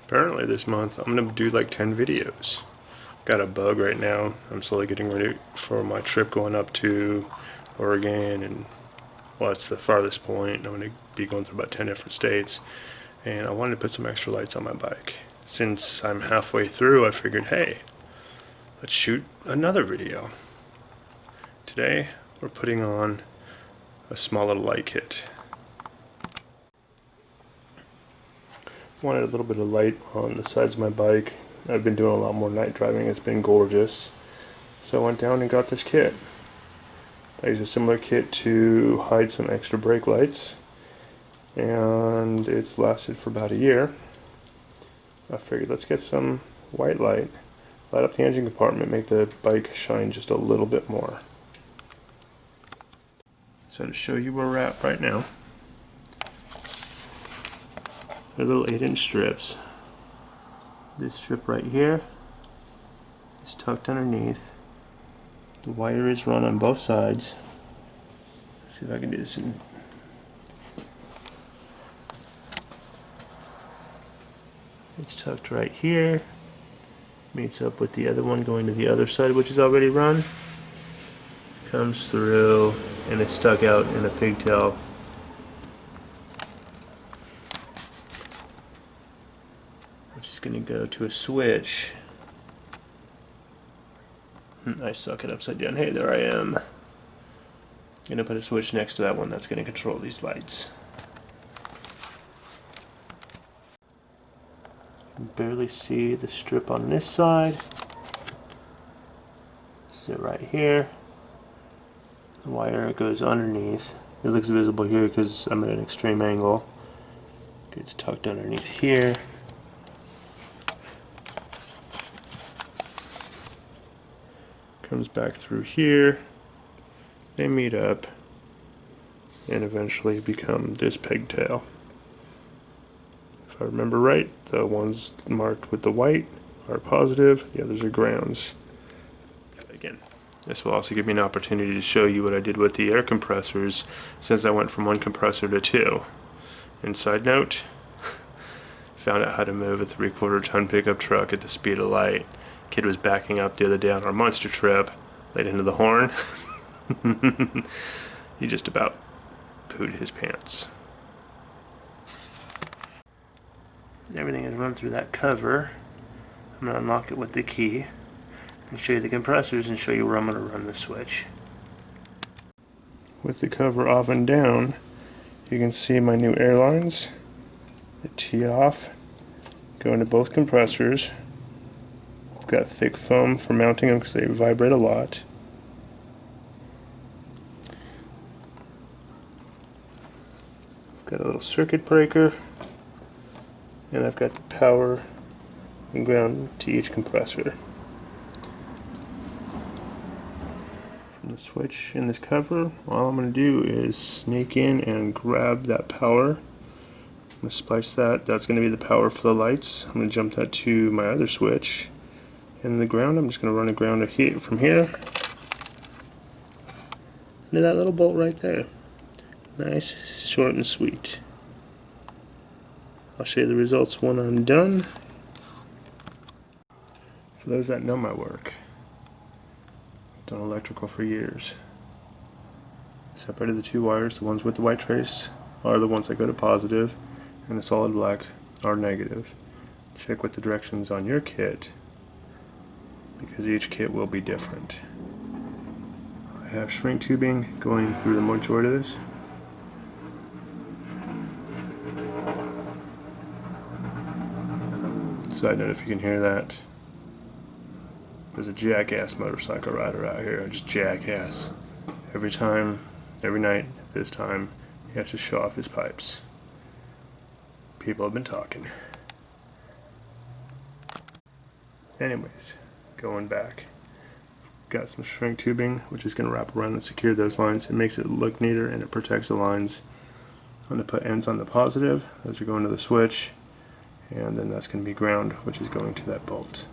Apparently this month I'm going to do like 10 videos. Got a bug right now. I'm slowly getting ready for my trip going up to Oregon, and well, it's the farthest point. I'm going to be going through about 10 different states, and I wanted to put some extra lights on my bike. Since I'm halfway through, I figured, hey, let's shoot another video. Today we're putting on a small little light kit. Wanted a little bit of light on the sides of my bike. I've been doing a lot more night driving. It's been gorgeous. So I went down and got this kit. I used a similar kit to hide some extra brake lights, and it's lasted for about a year. I figured let's get some white light, light up the engine compartment, make the bike shine just a little bit more. So to show you where we're at right now, they're little 8-inch strips. This strip right here is tucked underneath. The wire is run on both sides. Let's see if I can do this in. It's tucked right here. Meets up with the other one going to the other side, which is already run. Comes through and it's stuck out in a pigtail. Which is going to go to a switch. I suck it upside down. Hey, there I am. Going to put a switch next to that one that's going to control these lights. You can barely see the strip on this side. Sit right here. The wire goes underneath. It looks visible here because I'm at an extreme angle. Gets tucked underneath here. Comes back through here. They meet up and eventually become this pigtail. If I remember right, the ones marked with the white are positive, the others are grounds. Again, this will also give me an opportunity to show you what I did with the air compressors since I went from one compressor to two. And side note, found out how to move a 3/4 ton pickup truck at the speed of light. Kid was backing up the other day on our monster trip, laid into the horn. He just about pooed his pants. Everything is run through that cover. I'm going to unlock it with the key and show you the compressors and show you where I'm going to run the switch. With the cover off and down, you can see my new air lines. The tee off, go into both compressors. Got thick foam for mounting them because they vibrate a lot. Got a little circuit breaker, and I've got the power and ground to each compressor. From the switch in this cover, all I'm going to do is sneak in and grab that power. I'm going to splice that. That's going to be the power for the lights. I'm going to jump that to my other switch. And the ground, I'm just going to run a ground from here into that little bolt right there. Nice, short and sweet. I'll show you the results when I'm done. For those that know my work, I've done electrical for years. Separated the two wires. The ones with the white trace are the ones that go to positive, and the solid black are negative. Check with the directions on your kit, because each kit will be different. I have shrink tubing going through the majority of this. Side note, if you can hear that, there's a jackass motorcycle rider out here, just jackass. Every time, every night at this time, he has to show off his pipes. People have been talking. Anyways, going back, got some shrink tubing which is going to wrap around and secure those lines. It makes it look neater and it protects the lines. I'm going to put ends on the positive, those are going to the switch, and then that's going to be ground, which is going to that bolt.